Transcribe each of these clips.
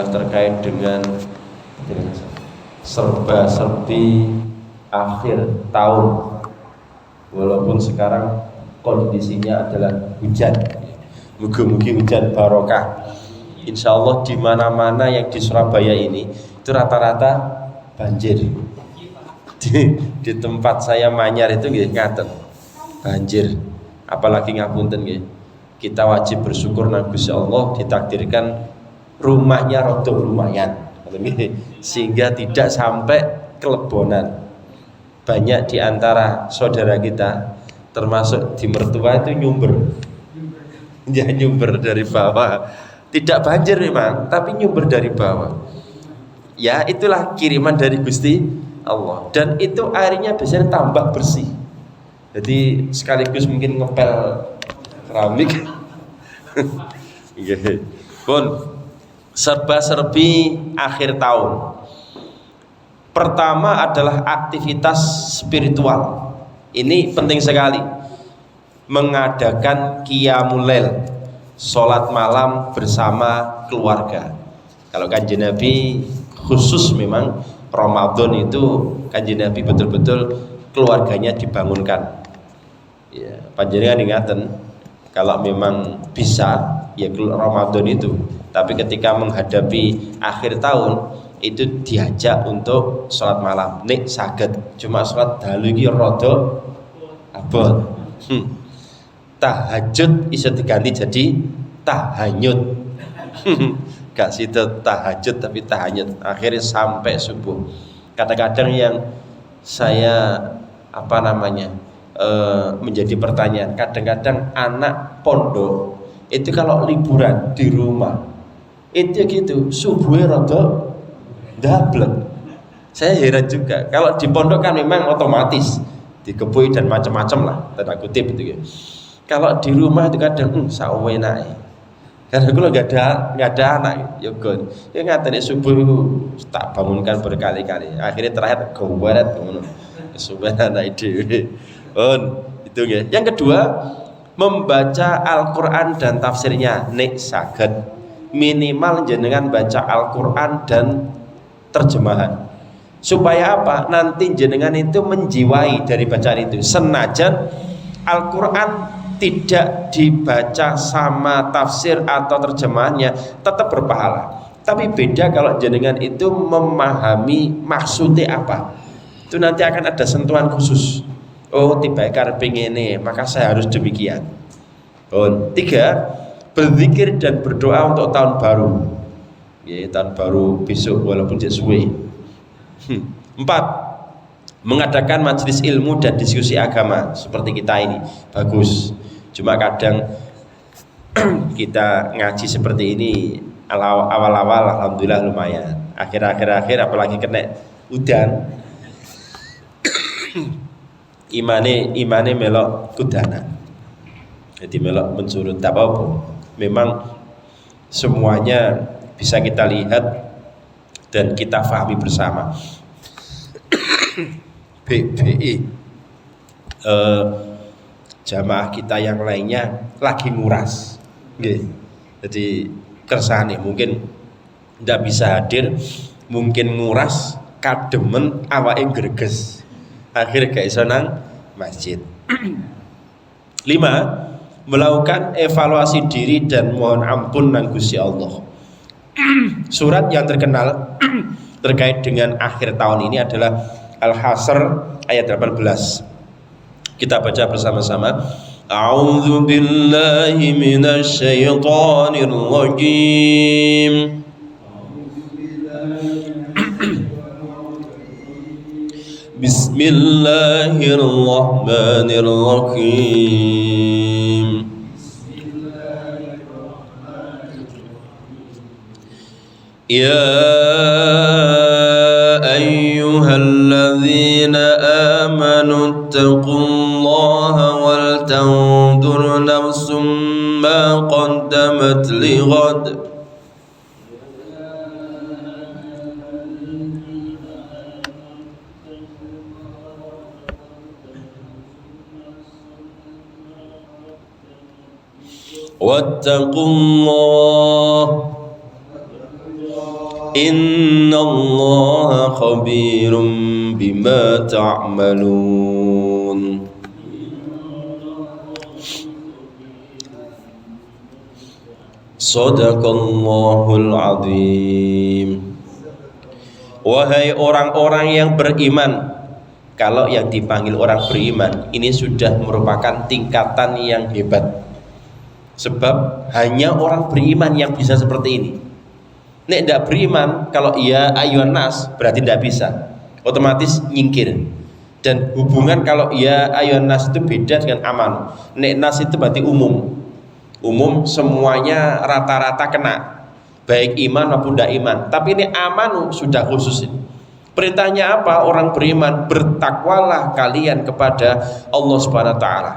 terkait dengan serba-serbi akhir tahun, walaupun sekarang kondisinya adalah hujan. Mugi-mugi hujan barokah. Insya Allah di mana-mana yang di Surabaya ini itu rata-rata banjir. Di tempat saya Manyar itu nggih ngaten banjir, apalagi ngapunten nggih. Kita wajib bersyukur nang Gusti Allah ditakdirkan rumahnya rada lumayan, sehingga tidak sampai kelebonan. Banyak di antara saudara kita termasuk di mertua itu nyumber dari bawah, tidak banjir memang tapi nyumber dari bawah. Ya itulah kiriman dari Gusti Allah, dan itu airnya biasanya tambah bersih, jadi sekaligus mungkin ngepel keramik. Pun serba-serbi akhir tahun. Pertama adalah aktivitas spiritual. Ini penting sekali. Mengadakan qiyamul lail, sholat malam bersama keluarga. Kalau Kanjeng Nabi khusus memang Ramadan itu Kanjeng Nabi betul-betul keluarganya dibangunkan. Ya, panjenengan ingaten kalau memang bisa ya Ramadan itu, tapi ketika menghadapi akhir tahun itu diajak untuk sholat malam. Nek saged, cuma sholat dalu iki rada abot. Tahajud iso diganti jadi tahanyut. Gak situ tahajud tapi tahanyut. Akhirnya sampai subuh. Kadang-kadang yang saya menjadi pertanyaan, kadang-kadang anak pondok itu kalau liburan di rumah itu gitu subuhnya rada dablek. Saya heran juga, kalau di pondok kan memang otomatis dikebui dan macam-macam lah, tanda kutip itu ya. Kalau di rumah itu kadang sawenake. Karena kalau nggak ada anak, ya gon, ya ngateni subuh tak bangunkan berkali-kali. Akhirnya terakhir goweret ngono. Subhan anak dhewe. Itu ya. Yang kedua, membaca Al-Qur'an dan tafsirnya. Nek saged minimal jenengan baca Al-Qur'an dan terjemahan. Supaya apa? Nanti jenengan itu menjiwai dari bacaan itu. Senajan Al-Qur'an tidak dibaca sama tafsir atau terjemahannya, tetap berpahala. Tapi beda kalau jenengan itu memahami maksudnya apa. Itu nanti akan ada sentuhan khusus. Oh, tiba karepe ngene, maka saya harus demikian. Tiga, berzikir dan berdoa untuk tahun baru. Ya, tahun baru besok walaupun suwe. 4, mengadakan majelis ilmu dan diskusi agama seperti kita ini. Bagus. Cuma kadang kita ngaji seperti ini awal-awal alhamdulillah lumayan. Akhir-akhir apalagi kena udan, imane melok kudanan. Jadi melok mencurut tak apa-apa. Memang semuanya bisa kita lihat dan kita fahami bersama. BBI jamaah kita yang lainnya lagi nguras. Jadi kersane mungkin tidak bisa hadir, mungkin nguras kademen awake greges. Akhir gak iso nang masjid. 5, melakukan evaluasi diri dan mohon ampun nang Gusti Allah. Surat yang terkenal terkait dengan akhir tahun ini adalah Al-Hasr ayat 18. Kita baca bersama-sama. A'udzu billahi minasy syaithanir rajim. Bismillahirrahmanirrahim. Ya ayyuhalladzina amanu taqullaha wal tanzur nafsum ma qaddamat lighad. Wattaqullah Innallaha khabirum bima ta'malun. Shadaqallahul azim. Wahai orang-orang yang beriman, kalau yang dipanggil orang beriman ini sudah merupakan tingkatan yang hebat. Sebab hanya orang beriman yang bisa seperti ini. Nek tidak beriman, kalau iya ayuhan nas berarti tidak bisa, otomatis nyingkir. Dan hubungan kalau iya ayuhan nas itu beda dengan aman. Nek nas itu berarti umum, semuanya rata-rata kena, baik iman maupun tidak iman. Tapi ini amanu sudah khusus ini. Perintahnya apa? Orang beriman, bertakwalah kalian kepada Allah Subhanahu wa taala.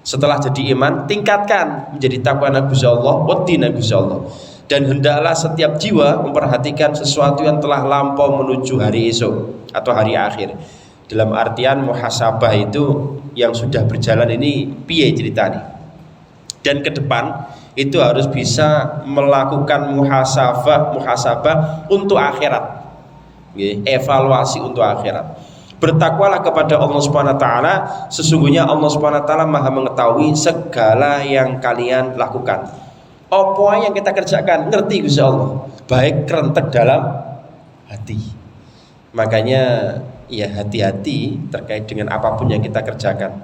Setelah jadi iman, tingkatkan menjadi takwa Nabi Allah, wadi Nabi Allah. Dan hendaklah setiap jiwa memperhatikan sesuatu yang telah lampau menuju hari esok atau hari akhir. Dalam artian muhasabah itu yang sudah berjalan ini piye ceritanya. Dan ke depan itu harus bisa melakukan muhasabah untuk akhirat. Evaluasi untuk akhirat. Bertakwalah kepada Allah Subhanahu wa taala, sesungguhnya Allah Subhanahu wa taala Maha mengetahui segala yang kalian lakukan. Apa yang kita kerjakan ngerti Gusti Allah, baik kerentek dalam hati. Makanya ya hati-hati terkait dengan apapun yang kita kerjakan.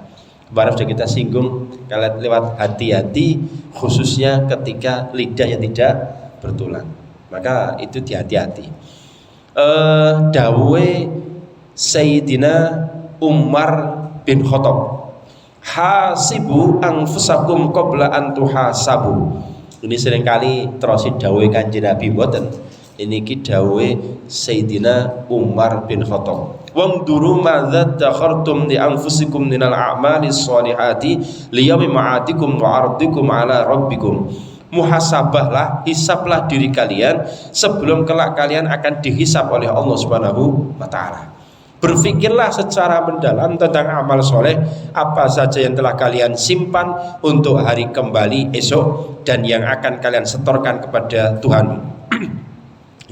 Kemarin sudah kita singgung kalian lewat hati-hati, khususnya ketika lidah yang tidak bertulang. Maka itu hati-hati. Dawe Sayyidina Umar bin Khattab, hasibu anfusakum qabla an tuhasabu. Ini seringkali terus dawe Kanjeng Nabi mboten. Ini ki dawe Sayyidina Umar bin Khattab. Wangduru madza takhartum li anfusikum minal a'mali sholihati liyaumi ma'atikum wa ardikum ala rabbikum. Muhasabahlah, hisablah diri kalian sebelum kelak kalian akan dihisab oleh Allah Subhanahu wa taala. Berfikirlah secara mendalam tentang amal soleh apa saja yang telah kalian simpan untuk hari kembali esok dan yang akan kalian setorkan kepada Tuhan.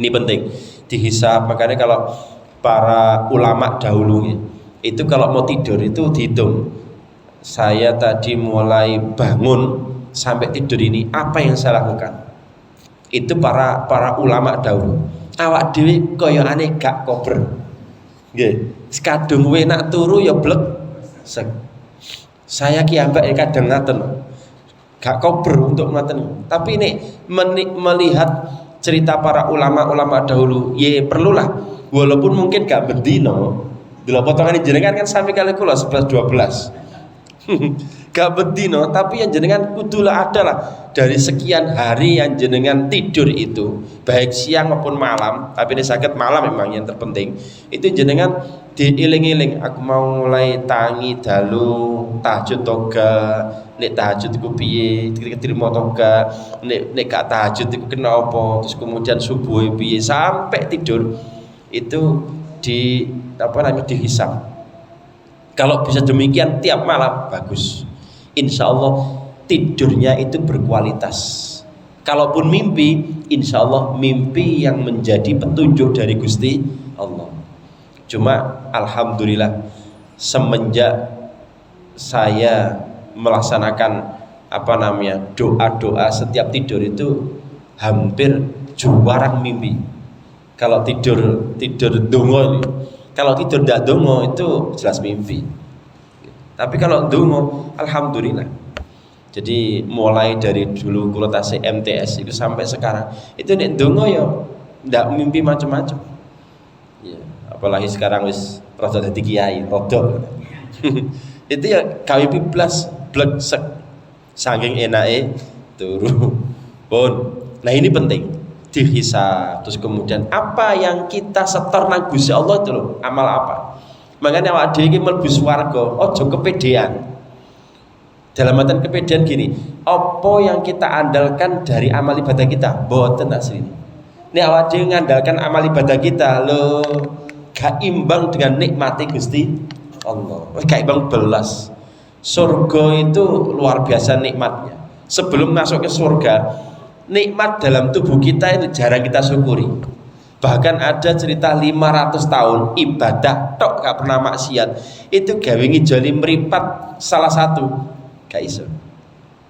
Ini penting dihisab. Makanya kalau para ulama dahulu itu kalau mau tidur itu dihitung, saya tadi mulai bangun sampai tidur ini apa yang saya lakukan. Itu para ulama dahulu. Awak dhewe kaya aneh gak kober. Nggih, kadung we nak turu ya blek. Saya ki ambek kadang ngaten. Gak kober untuk ngaten. Tapi ini melihat cerita para ulama-ulama dahulu, ya perlulah walaupun mungkin gak bendino. Delok potongan jenengan kan sampai kali kula 11 12. Gak bedino, tapi yang jenengan kudulah adalah dari sekian hari yang jenengan tidur itu, baik siang maupun malam, tapi ini sakit malam memang yang terpenting. Itu jenengan diiling-iling, aku mau mulai tangi dalu tahajud toga, nek tahajud iku piye, diterima toga, nek gak tahajud iku kena apa, terus kemudian subuh piye sampai tidur itu dihisab. Kalau bisa demikian tiap malam bagus. Insya Allah tidurnya itu berkualitas. Kalaupun mimpi, insya Allah mimpi yang menjadi petunjuk dari Gusti Allah. Cuma alhamdulillah semenjak saya melaksanakan doa-doa setiap tidur itu hampir jarang mimpi. Kalau tidur dongo, kalau tidur tidak dongo itu jelas mimpi. Tapi kalau dongo, alhamdulillah. Jadi mulai dari dulu kula tasih MTS itu sampai sekarang itu nek dongo ya ndak mimpi macam-macam. Ya, apalagi sekarang wis rada dadi kiai, rada. Itu ya gawe piplas bleksek saking enake turu. Pun. Nah ini penting dihisab. Terus kemudian apa yang kita setor nang Gusti Allah itu loh, amal apa? Makanya awak dhewe iki mlebu swarga, aja kepedean. Dalam artian kepedean gini, apa yang kita andalkan dari amal ibadah kita? Mboten asline. Nek awak dhewe ngandalkan amal ibadah kita, lho gak imbang dengan nikmati Gusti Allah. Gak imbang belas. Surga itu luar biasa nikmatnya. Sebelum masuk ke surga, nikmat dalam tubuh kita itu jarang kita syukuri. Bahkan ada cerita 500 tahun ibadah tok gak pernah maksiat. Itu gawe ngijoli meripat salah satu. Gak iso.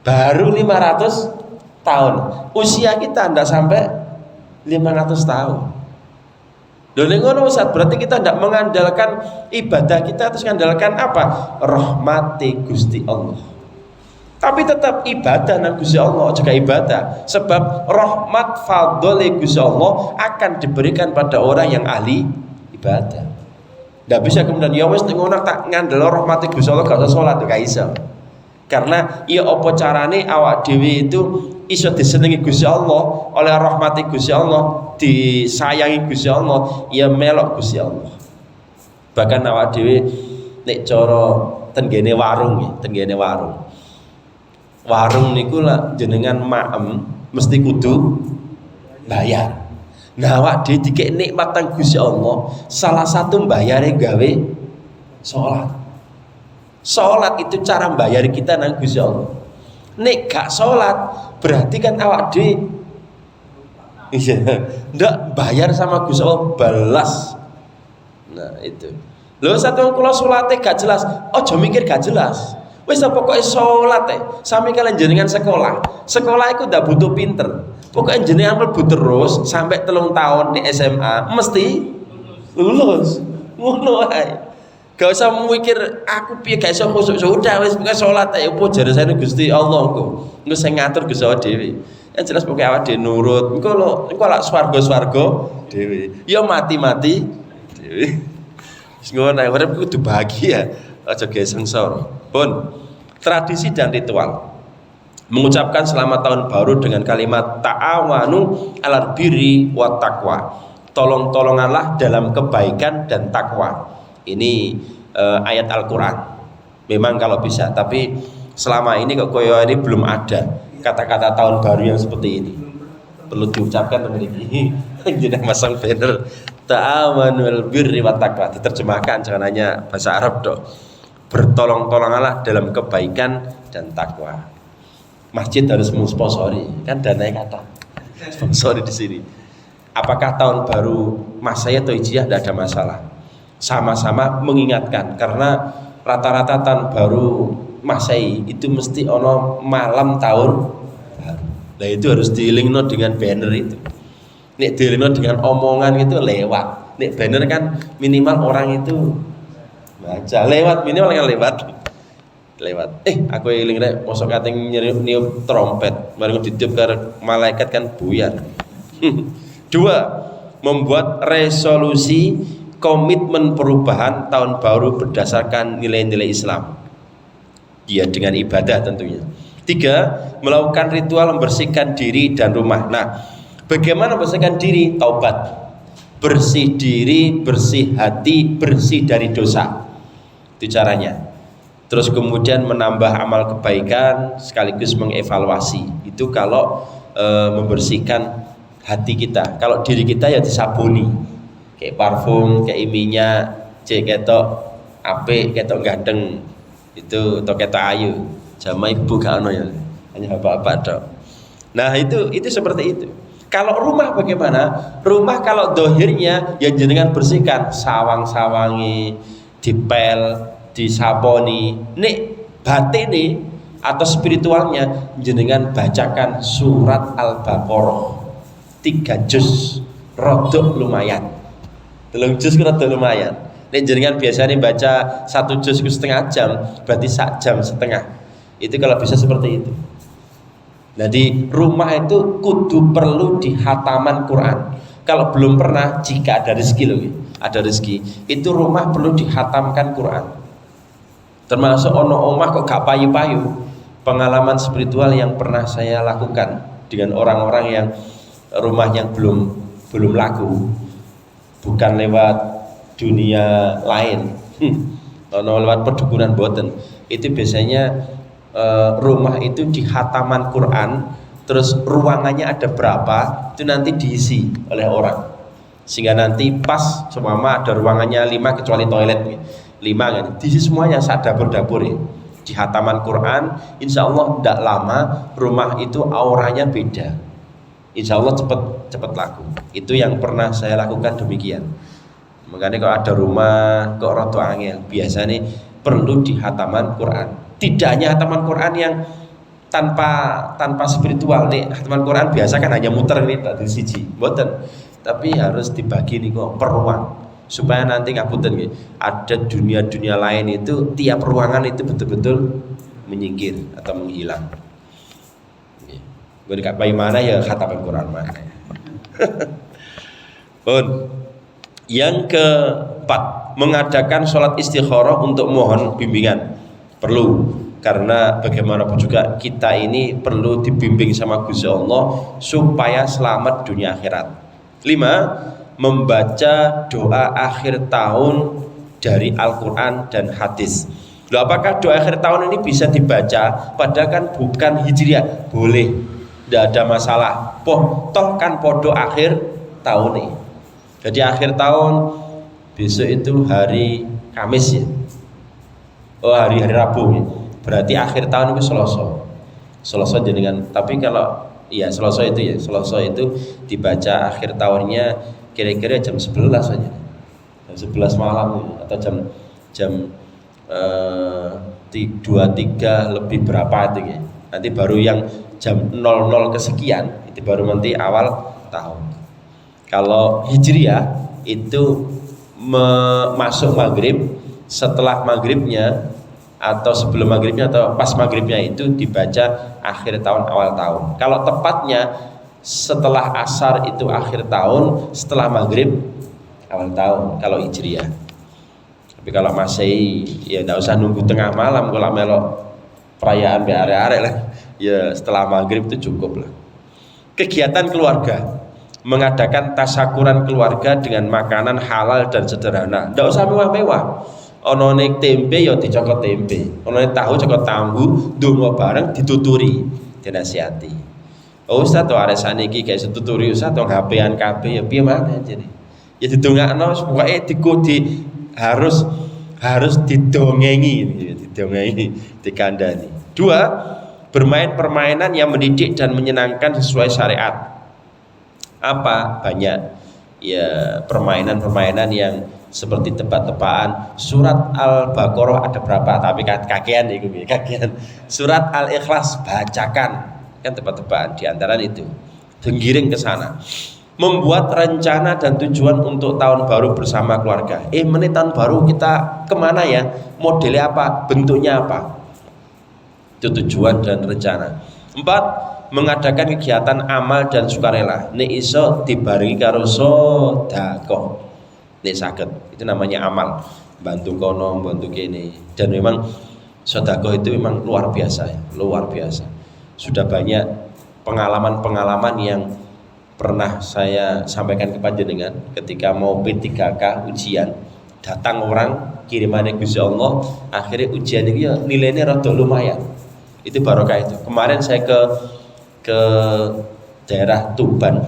Baru 500 tahun. Usia kita ndak sampai 500 tahun. Lho ning ngono Ustaz, berarti kita ndak mengandalkan ibadah kita, terus mengandalkan apa? Rahmati Gusti Allah. Tapi tetap ibadah nang Gusti Allah juga ibadah. Sebab rahmat fadhole Gusti Allah akan diberikan pada orang yang ahli ibadah. Ndak bisa kemudian ya wis ning ngono tak ngandel rahmati Gusti Allah gak usah salat gak iso. Karena ya apa carane awak dhewe itu iso disenengi Gusti Allah oleh rahmati Gusti Allah, disayangi Gusti Allah, ya melok Gusti Allah. Bahkan awak dhewe nek cara tenggene warung ya, tenggene warung. Warung niku lah jenengan maem mesti kudu bayar. Nah awak dhewe dikek nikmat teng Gusti Allah, salah satu bayare gawe salat. Salat itu cara bayar kita nang Gusti Allah. Nek gak salat berarti kan awak dhewe iya ndak bayar sama Gusti Allah balas. Nah itu. Lho satu kula salate gak jelas, aja mikir gak jelas. Wis pokoke salat sami kalian jenengan sekolah. Sekolah iku ndak butuh pinter. Pokoknya jenengan mlebu terus sampai 3 tahun di SMA mesti lulus. Ngono ae. Gak usah mikir aku piye gak iso khusuk, sudah wis pokoke salat ae opo jaresane Gusti Allah engko sing ngatur Gusti Allah dhewe. Yang jelas pokoke awak dhewe nurut. Engko lak swarga-swarga dhewe. Ya mati-mati dhewe. Wis ngono ae urip kudu bahagia, aja ge sengsara. Pun tradisi dan ritual mengucapkan selamat tahun baru dengan kalimat ta'awanu alal birri wat taqwa. Tolong-tolonganlah dalam kebaikan dan takwa. Ini ayat Al-Quran. Memang kalau bisa, tapi selama ini kok koyo ini belum ada kata-kata tahun baru yang seperti ini. Perlu diucapkan teman-teman. Jadi masang banner ta'awanul birri wat taqwa, diterjemahkan jangan hanya bahasa Arab dong. Bertolong-tolonganlah dalam kebaikan dan takwa. Masjid harus mensponsori, kan dananya kata sponsori di sini. Apakah tahun baru Masehi atau Hijriah tidak ada masalah. Sama-sama mengingatkan karena rata-rata tahun baru Masehi itu mesti ono malam tahun baru. Nah itu harus diilingno dengan banner itu. Nek diilingno dengan omongan itu lewat. Nek banner kan minimal orang itu baca lewat, minimal kan lewat. Aku eling rek mosok kating niup trompet, mari ditiup karo malaikat kan buyar. 2. Membuat resolusi komitmen perubahan tahun baru berdasarkan nilai-nilai Islam. Ya dengan ibadah tentunya. 3. Melakukan ritual membersihkan diri dan rumah. Nah, bagaimana membersihkan diri? Taubat. Bersih diri, bersih hati, bersih dari dosa. Itu caranya. Terus kemudian menambah amal kebaikan sekaligus mengevaluasi. Itu kalau membersihkan hati kita. Kalau diri kita ya disabuni. Kayak parfum, kayak minyak, ketok apik, ketok ganteng. Itu atau ketok ayu. Jama ibu gak ono ya. Hanya apa-apa dok. Nah, itu seperti itu. Kalau rumah bagaimana? Rumah kalau dohirnya ya jenengan bersihkan, sawang-sawangi, dipel, disaponi. Nek batine atau spiritualnya jenengan bacakan surat Al-Baqarah 3 juz, rodok lumayan. 3 juz rodok lumayan. Nek jenengan biasanya baca 1 juz setengah jam, berarti 1 jam setengah. Itu kalau bisa seperti itu. Jadi rumah itu kudu perlu di hataman Quran. Kalau belum pernah, jika ada rezeki loh, ada rezeki, itu rumah perlu dihatamkan Quran. Termasuk ono omah kok gak payu-payu. Pengalaman spiritual yang pernah saya lakukan dengan orang-orang yang rumah yang belum laku, bukan lewat dunia lain, lewat perdukunan boten. Itu biasanya rumah itu di hataman Quran, terus ruangannya ada berapa itu nanti diisi oleh orang, sehingga nanti pas semama ada ruangannya 5 kecuali toilet 5 kan, diisi semuanya saat dapur-dapur ya. Di hataman Quran insya Allah tidak lama rumah itu auranya beda. insya Allah cepat laku. Itu yang pernah saya lakukan demikian. Makanya kalau ada rumah kok rada angel, biasanya perlu di hataman Quran. Tidak hanya hataman Quran yang tanpa spiritual nih. Hataman Quran biasa kan hanya muter nih dari siji, mboten. Tapi harus dibagi nih kok per ruang supaya nanti ngapunten nggih, ada dunia-dunia lain itu tiap ruangan itu betul-betul menyingkir atau menghilang. Gue dikapai mana ya khataman Quran mana. Pun yang keempat, mengadakan sholat istikharah untuk mohon bimbingan. Perlu, karena bagaimanapun juga kita ini perlu dibimbing sama Gusti Allah supaya selamat dunia akhirat. 5, membaca doa akhir tahun dari Al-Quran dan hadis. Loh, apakah doa akhir tahun ini bisa dibaca? Padahal kan bukan hijriah. Boleh, tidak ada masalah. Toh kan podo akhir tahun nih. Jadi akhir tahun besok itu hari Kamis ya. Oh, hari Rabu ya. Berarti akhir tahun itu Selasa jenengan. Tapi kalau iya Selasa itu ya, Selasa itu dibaca akhir tahunnya kira-kira jam 11 saja. Jam 11 malam atau jam 23 lebih berapa itu ya. Nanti baru yang jam 00 kesekian itu baru nanti awal tahun. Kalau hijriah itu masuk maghrib, setelah maghribnya atau sebelum maghribnya atau pas maghribnya itu dibaca akhir tahun awal tahun. Kalau tepatnya setelah asar itu akhir tahun, setelah maghrib awal tahun kalau hijriah. Tapi kalau Masehi ya tidak usah nunggu tengah malam kalau melok perayaan arek-arek lah. Ya setelah maghrib itu cukup lah. Kegiatan keluarga, mengadakan tasyakuran keluarga dengan makanan halal dan sederhana. Tidak usah mewah-mewah. Ono nek tempe ya dicokot tempe, ono nek tahu cokot tahu, ndonga bareng dituturi, dinasihati. Oh Ustaz to arek saniki kayak setuturi Ustaz to HP-an kabeh ya piye maneh jane. Ya didongakno pokoke harus didongengi, dikandani. 2, bermain permainan yang mendidik dan menyenangkan sesuai syariat. Apa? Banyak. Ya, permainan-permainan yang seperti tebak-tebakan. Surat Al-Baqarah ada berapa? Tapi kakean itu, kakean. Surat Al-Ikhlas bacakan. Kan tebak-tebakan di antara itu. Denggiring ke sana. Membuat rencana dan tujuan untuk tahun baru bersama keluarga. Menit tahun baru kita kemana ya? Modelnya apa? Bentuknya apa? Itu tujuan dan rencana. 4, mengadakan kegiatan amal dan sukarela. Nek iso dibarengi karo sedekah. Nek saged, itu namanya amal. Bantu kono, bantu kene. Dan memang sedekah itu memang luar biasa ya, luar biasa. Sudah banyak pengalaman-pengalaman yang pernah saya sampaikan kepada jenengan ketika mau P3K ujian, datang orang kirimannya Gusti Allah, akhirnya ujian itu ya nilainya rada lumayan. Itu barokah itu. Kemarin saya ke daerah Tuban,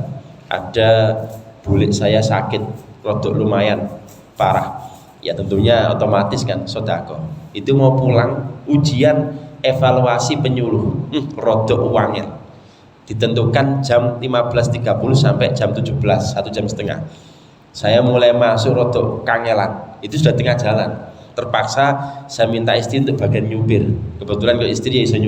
ada bulik saya sakit rada lumayan parah. Ya tentunya otomatis kan sedekah. Itu mau pulang ujian evaluasi penyuluh, rada uangnya. Ditentukan jam 15.30 sampai jam 17, 1 jam setengah. Saya mulai masuk rotok kangelan, itu sudah tengah jalan. Terpaksa saya minta istri untuk bagian nyupir. Kebetulan kalau istri ya bisa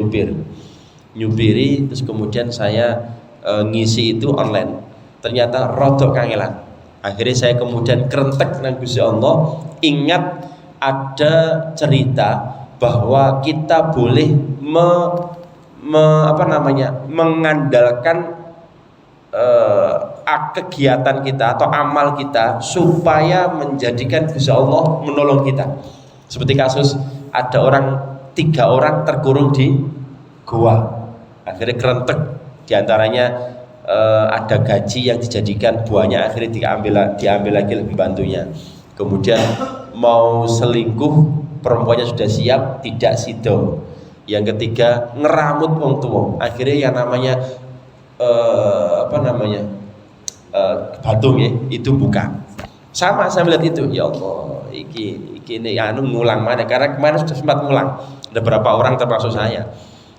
nyupiri, terus kemudian saya ngisi itu online. Ternyata rotok kangelan. Akhirnya saya kemudian kerentek nang Gusti Allah, ingat ada cerita bahwa kita boleh mengandalkan kegiatan kita atau amal kita supaya menjadikan Gusti Allah menolong kita. Seperti kasus ada 3 orang terkurung di gua, akhirnya kerentek, diantaranya ada gaji yang dijadikan buahnya, akhirnya diambil lagi lebih bantunya. Kemudian mau selingkuh, perempuannya sudah siap, tidak sido. Yang ketiga ngeramut wong tua, akhirnya yang namanya batung ya itu buka. Sama saya melihat itu, ya Allah, iki ini ngulang mana, karena kemarin sudah sempat ngulang, ada beberapa orang termasuk saya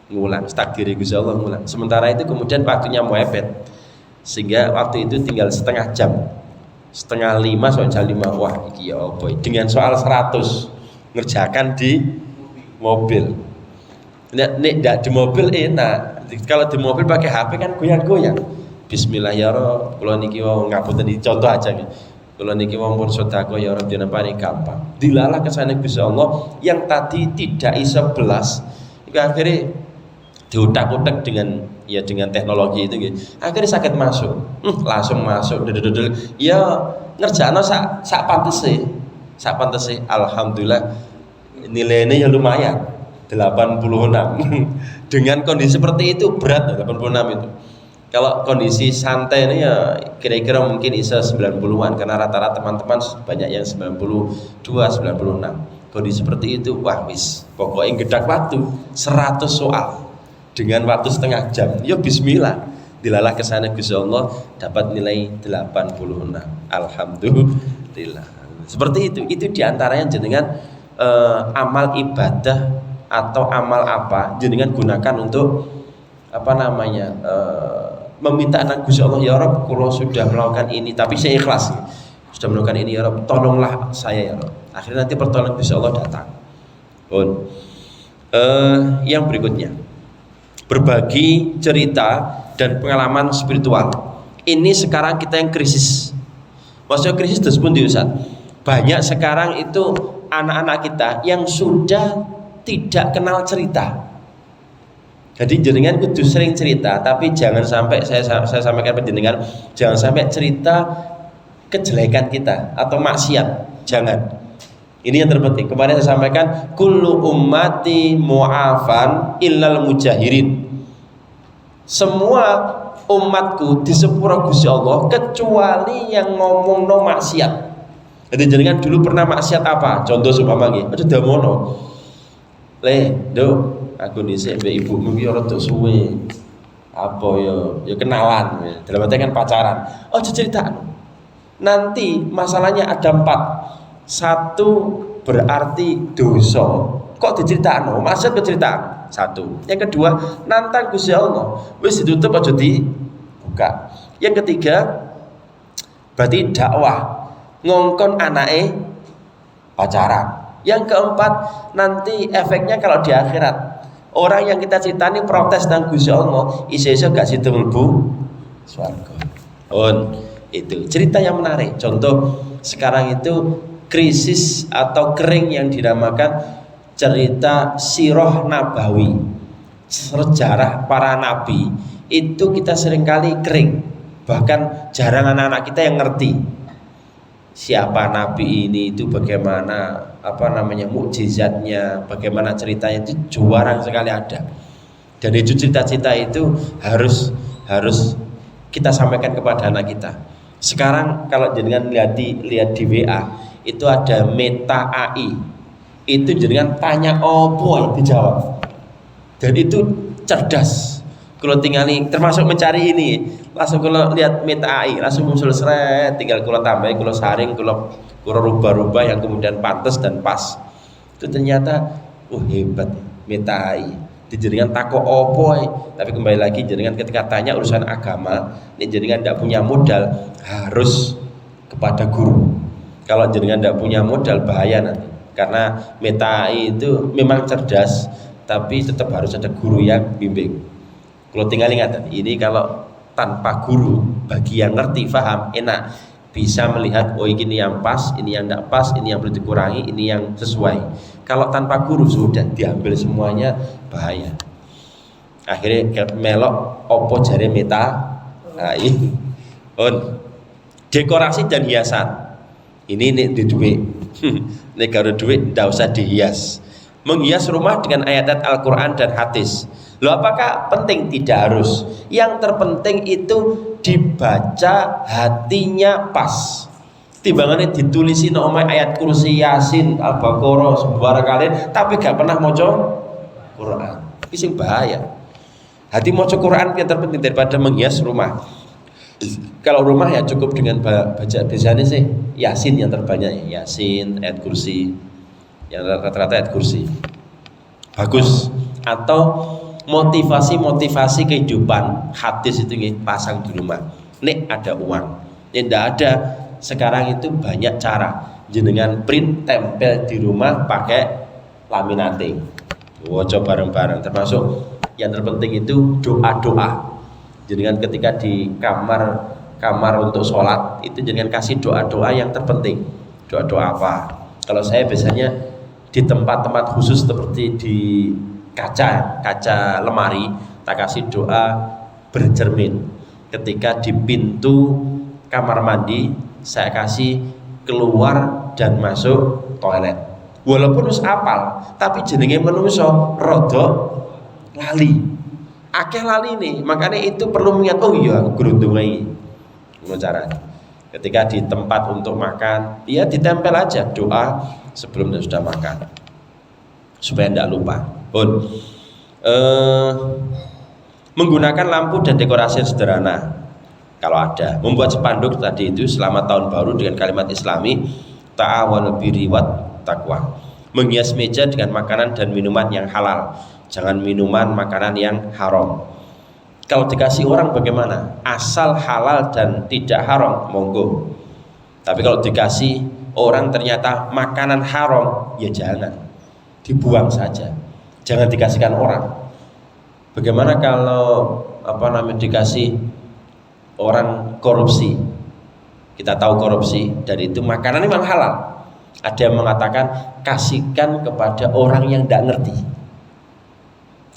ngulang, takdir Gusti Allah ngulang. Sementara itu kemudian waktunya mau epet, Sehingga waktu itu tinggal setengah jam, setengah 5 sampai jam 5. Wah iki ya apa dengan soal 100 ngerjakan di mobil. Nek di mobil enak, kalau di mobil pakai HP kan goyang-goyang. Bismillah ya Rob, kula niki wau ngapunten iki contoh aja nggih. Kula niki wau pun sedekah ya Rob dinapani gampang. Dilalah kesane Gusti Allah yang tadi tidak iso belas, itu akhirnya diutak-utak dengan teknologi itu gitu. Akhirnya sakit masuk. Langsung masuk dedededel. Ya ngerjakno sak pantese. Sak pantese alhamdulillah nilainya ya lumayan 86. Dengan kondisi seperti itu berat 86 itu. Kalau kondisi santai ini ya kira-kira mungkin bisa 90-an karena rata-rata teman-teman banyak yang 92, 96. Kondisi seperti itu wah wis pokoknya gedak waktu 100 soal dengan waktu setengah jam. Ya bismillah. Dilalah kesana Gusti Allah dapat nilai 86. Alhamdulillah. Seperti itu. Itu diantaranya jenengan amal ibadah atau amal apa jenengan gunakan untuk meminta anak Gusti Allah, ya Rabb, kalau sudah melakukan ini tapi saya ikhlas. Sudah melakukan ini ya Rabb, tolonglah saya ya Rabb. Akhirnya nanti pertolongan Gusti Allah datang. Yang berikutnya, berbagi cerita dan pengalaman spiritual. Ini sekarang kita yang krisis. Maksudnya krisis terus pun di Ustaz. Banyak sekarang itu anak-anak kita yang sudah tidak kenal cerita. Jadi jenengan kudu sering cerita, tapi jangan sampai saya sampaikan penjenengan, jangan sampai cerita kejelekan kita atau maksiat, jangan. Ini yang terpenting. Kemarin saya sampaikan kullu ummati mu'afan illal mujahirin. Semua umatku disepura Gusti Allah kecuali yang ngomong no maksiat. Jadi jenengan dulu pernah maksiat apa? Contoh supaya nggih, aja damono. Aku nisik mbek ibumu ki ora tok suwe. Apa ya kenalan. Dalam arti kan pacaran. Oh cerita. Nanti masalahnya ada 4. 1 berarti dosa. Kok diceritakno? Maksud keceritaan. 1. Yang kedua, nantang Gusti Allah. Wis ditutup aja dibuka. Yang ketiga, berarti dakwah. Ngongkon anake pacaran. Yang keempat, nanti efeknya kalau di akhirat orang yang kita ceritani protes dan Gusti Allah, iso-iso gak sido mlebu swarga. Itu cerita yang menarik. Contoh sekarang itu krisis atau kering yang dinamakan cerita sirah nabawi, sejarah para nabi. Itu kita seringkali kering, bahkan jarang anak-anak kita yang ngerti siapa nabi ini, itu bagaimana mukjizatnya, bagaimana ceritanya, itu jarang sekali ada. Dan itu cerita-cerita itu harus kita sampaikan kepada anak kita. Sekarang kalau jenengan lihat di WA itu ada Meta AI, itu jenengan tanya opo dijawab, dan itu cerdas. Kalau tinggali termasuk mencari ini, langsung kalau lihat Meta AI langsung muncul seret, tinggal kalau tambahin, kalau saring, kalau rubah-rubah yang kemudian pantas dan pas. Itu ternyata hebat Meta AI. Jenengan takut opo, tapi kembali lagi jenengan ketika tanya urusan agama, ini jenengan tidak punya modal, harus kepada guru. Kalau jenengan tidak punya modal bahaya nanti, karena Meta AI itu memang cerdas, tapi tetap harus ada guru yang bimbing. Kalau tinggal ingat, ini kalau tanpa guru, bagi yang ngerti, paham, enak, bisa melihat ini yang pas, ini yang tidak pas, ini yang perlu dikurangi, ini yang sesuai. Kalau tanpa guru sudah diambil semuanya, bahaya. Akhirnya melok opo jare Meta AI. Dekorasi dan hiasan. Ini di duit. Nek karo duit ndak usah dihias. Menghias rumah dengan ayat-ayat Al-Qur'an dan hadis. Loh, apakah penting? Tidak harus. Yang terpenting itu dibaca hatinya pas. Timbangannya ditulisi nomor ayat kursi, Yasin, Al-Baqarah, sebuah kalian, tapi gak pernah maca Quran. Ini bahaya. Hati maca Quran yang terpenting daripada menghias rumah. Kalau rumah ya cukup dengan baca, biasanya sih Yasin yang terbanyak, Yasin, ayat kursi, yang rata-rata ayat kursi. Bagus. Atau motivasi kehidupan, hadis itu pasang di rumah. nek ada uang. Nek ndak ada, sekarang itu banyak cara. Jenengan print tempel di rumah pakai laminating. Coba bareng-bareng, termasuk yang terpenting itu doa-doa. Jenengan ketika di kamar untuk sholat itu jenengan kasih doa-doa yang terpenting. Doa-doa apa? Kalau saya biasanya di tempat-tempat khusus seperti di kaca lemari, tak kasih doa bercermin. Ketika di pintu kamar mandi saya kasih keluar dan masuk toilet. Walaupun harus apal, tapi jenenge menungso rada lali. Akeh lali nih, makanya itu perlu mengingat, oh iya aku gerundung iki. Ngono caranya. Ketika di tempat untuk makan, ya ditempel aja doa sebelum dan sudah makan. Supaya tidak lupa. Menggunakan lampu dan dekorasi yang sederhana kalau ada. Membuat spanduk tadi itu selamat tahun baru dengan kalimat Islami ta'awanu birri wat taqwa. Menghias meja dengan makanan dan minuman yang halal. Jangan minuman makanan yang haram. Kalau dikasih orang bagaimana? Asal halal dan tidak haram, monggo. Tapi kalau dikasih orang ternyata makanan haram, ya jangan. Dibuang saja. Jangan dikasihkan orang. Bagaimana kalau dikasih orang korupsi? Kita tahu korupsi dan itu makanan memang halal. Ada yang mengatakan kasihkan kepada orang yang tidak ngerti.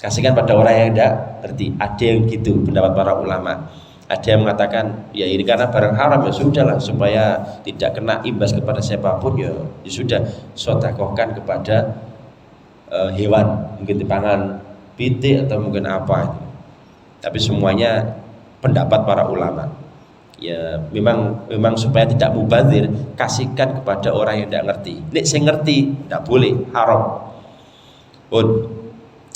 Kasihkan pada orang yang tidak ngerti. Ada yang gitu pendapat para ulama. Ada yang mengatakan ya ini karena barang haram, ya sudahlah supaya tidak kena imbas kepada siapapun, ya sudah sedekahkan kepada hewan, mungkin dipangan pitik atau mungkin apa. Tapi semuanya pendapat para ulama. Ya memang supaya tidak mubazir, kasihkan kepada orang yang tidak ngerti. Nek saya ngerti tidak boleh, haram.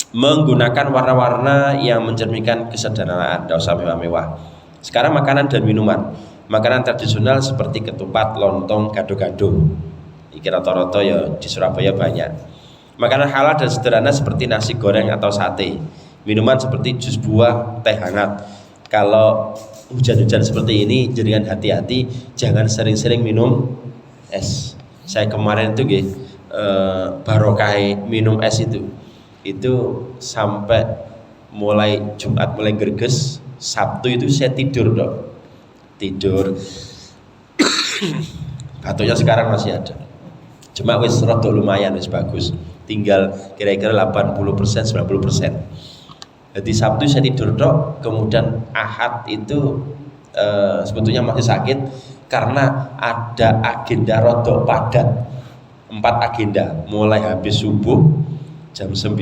Menggunakan warna-warna yang mencerminkan kesederhanaan, tidak usah mewah-mewah. Sekarang makanan dan minuman. Makanan tradisional seperti ketupat, lontong, gado-gado. Iki rata-rata ya di Surabaya banyak. Makanan halal dan sederhana seperti nasi goreng atau sate. Minuman seperti jus buah, teh hangat. Kalau hujan-hujan seperti ini, jangan hati-hati, jangan sering-sering minum es. Saya kemarin itu barokah minum es itu sampai mulai Jumat mulai gerges, Sabtu itu saya tidur batuknya sekarang masih ada, cuma wis rada lumayan, wis bagus, tinggal kira-kira 80% 90%. Jadi Sabtu saya tidur kemudian Ahad itu sebetulnya masih sakit karena ada agenda rada padat, 4 agenda, mulai habis subuh jam 9,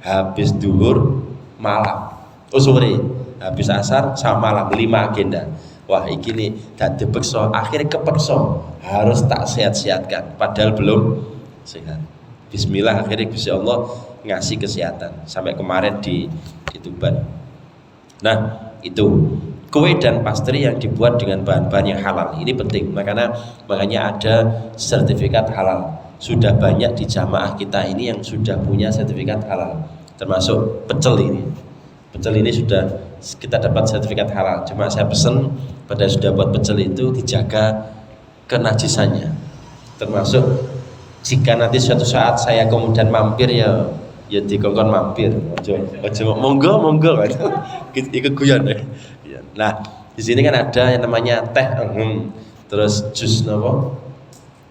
habis duhur, malam, sore, habis asar sama malam, 5 agenda. Wah iki nih tak dipeksa, akhirnya kepeksa harus tak sehat-sehatkan padahal belum sehat. Bismillah, akhirnya Gusti Allah ngasih kesehatan sampai kemarin di Tuban. Nah itu kue dan pastry yang dibuat dengan bahan-bahan yang halal ini penting, makanya ada sertifikat halal. Sudah banyak di jamaah kita ini yang sudah punya sertifikat halal, termasuk pecel ini. Pecel ini sudah kita dapat sertifikat halal. Cuma saya pesen pada sudah buat pecel itu dijaga kenajisannya. Termasuk jika nanti suatu saat saya kemudian mampir ya dikongkon mampir. Ojo monggo ikut guyon ya. Nah, di sini kan ada yang namanya teh terus jus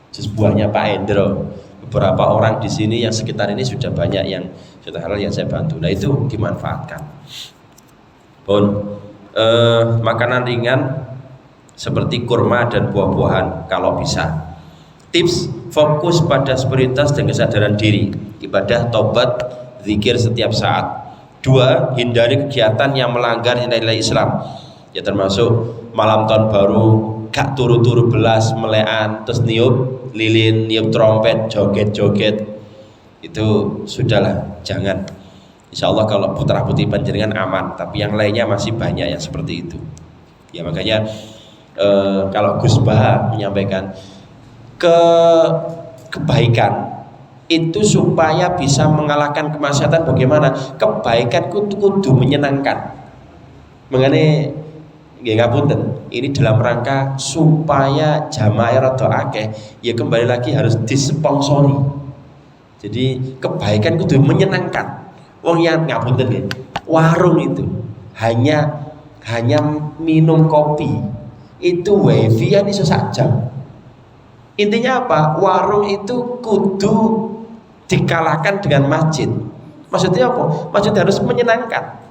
jus buahnya Pak Endro. Beberapa orang di sini yang sekitar ini sudah banyak yang sudah halal yang saya bantu. Nah itu dimanfaatkan. Makanan ringan seperti kurma dan buah-buahan kalau bisa. Tips, fokus pada spiritualitas dan kesadaran diri. Ibadah, tobat, zikir setiap saat. 2, hindari kegiatan yang melanggar nilai-nilai Islam. Ya termasuk malam tahun baru gak turu-turu belas, melean, terus niup lilin, niup trompet, joget-joget, itu sudahlah, jangan. Insya Allah kalau putra putri panjenengan aman, tapi yang lainnya masih banyak yang seperti itu. Ya makanya kalau Gus Bah menyampaikan kebaikan itu supaya bisa mengalahkan kemaksiatan, bagaimana? Kebaikan kudu menyenangkan. Mengenai nggih ngapunten, ini dalam rangka supaya jamaah rada akeh, ya kembali lagi harus disponsori. Jadi kebaikan kudu menyenangkan. Wong yang ngapunten nggih, warung itu hanya minum kopi itu wifi yang iso sak jam. Intinya apa? Warung itu kudu dikalahkan dengan masjid. Maksudnya apa? Maksudnya harus menyenangkan.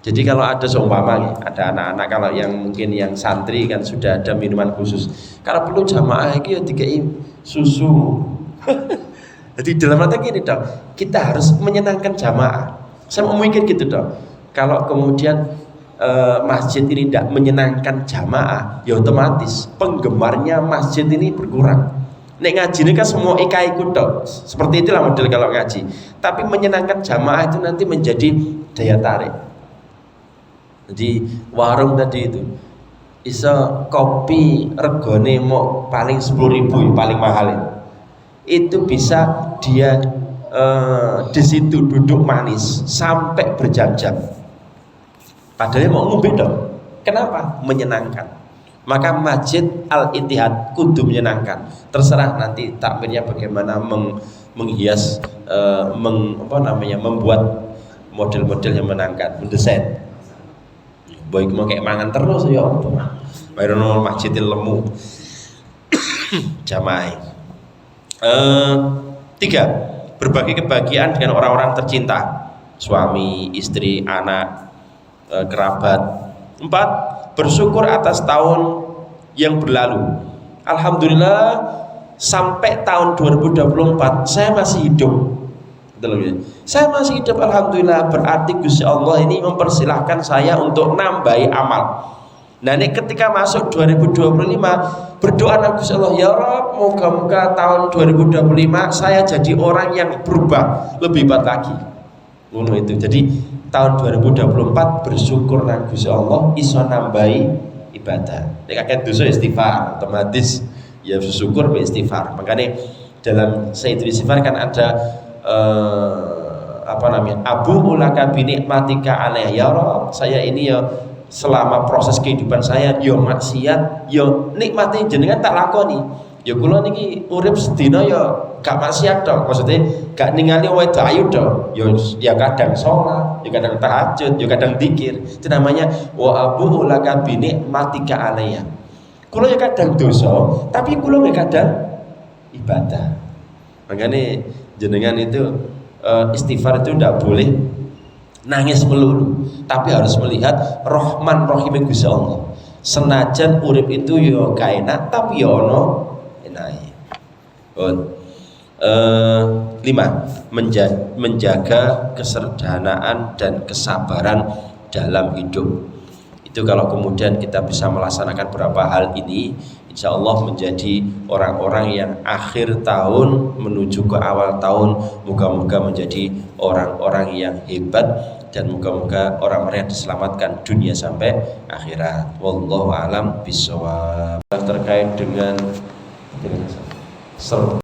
Jadi kalau ada seumpama ada anak-anak, kalau yang mungkin yang santri kan sudah ada minuman khusus. Kalau perlu jamaah iki ya dikei susu. Jadi dalam arti gini dong, kita harus menyenangkan jamaah. Saya mau mikir gitu dong. Kalau kemudian masjid ini tidak menyenangkan jamaah, ya otomatis penggemarnya masjid ini berkurang. Nek ngaji ini kan semua ikut dong. Seperti itulah model kalau ngaji. Tapi menyenangkan jamaah itu nanti menjadi daya tarik. Jadi warung tadi itu iso kopi regone mau paling 10.000 paling mahal itu bisa dia di situ duduk manis sampai berjam-jam. Padahal mau ngombe dong. Kenapa? Menyenangkan. Maka Masjid Al-Ittihad kudu menyenangkan. Terserah nanti takmirnya bagaimana menghias membuat model-model yang menyenangkan, mendesain. Boy mau kayak mangan terus ya apa? Bayrono masjidil lemu. Jamaah. 3. Berbagi kebahagiaan dengan orang-orang tercinta, suami, istri, anak, kerabat. 4. Bersyukur atas tahun yang berlalu. Alhamdulillah sampai tahun 2024 saya masih hidup. Saya masih hidup, alhamdulillah. Berarti Gusti Allah ini mempersilahkan saya untuk nambahi amal. Nah ini ketika masuk 2025 berdoa nang Gusti Allah, ya Rabb, moga-moga tahun 2025 saya jadi orang yang berubah lebih hebat lagi. Ngono itu. Jadi tahun 2024 bersyukur nang Gusti Allah iso nambahi ibadah. Nek akeh dosa istighfar, otomatis ya bersyukur be istighfar. Makanya dalam Sayyidul Istighfar kan ada Abu ulaka binikmatika alaih, ya Rabb, saya ini ya selama proses kehidupan saya yo maksiat yo nikmati jenengan tak lakoni. Ya kula niki urip sedina ya gak maksiat dong, maksudnya gak ningali wedok ayu dong. Ya kadang sholat, ya kadang tahajud, ya kadang dzikir. Itu namanya wa abu ulaka binikmatika alaih. Kula ya kadang dosa, tapi kula ya kadang ibadah. Makanya jenengan itu istighfar itu tidak boleh nangis melulu, tapi harus melihat Rahman Rahim Gusti Allah. Senajan urip itu yo gak enak, tapi yo ono enake. 5. Menjaga kesederhanaan dan kesabaran dalam hidup. Itu kalau kemudian kita bisa melaksanakan beberapa hal ini, insya Allah menjadi orang-orang yang akhir tahun menuju ke awal tahun, moga-moga menjadi orang-orang yang hebat dan moga-moga orang-orang yang diselamatkan dunia sampai akhirat. Wallahu a'lam bishawab. Terkait dengan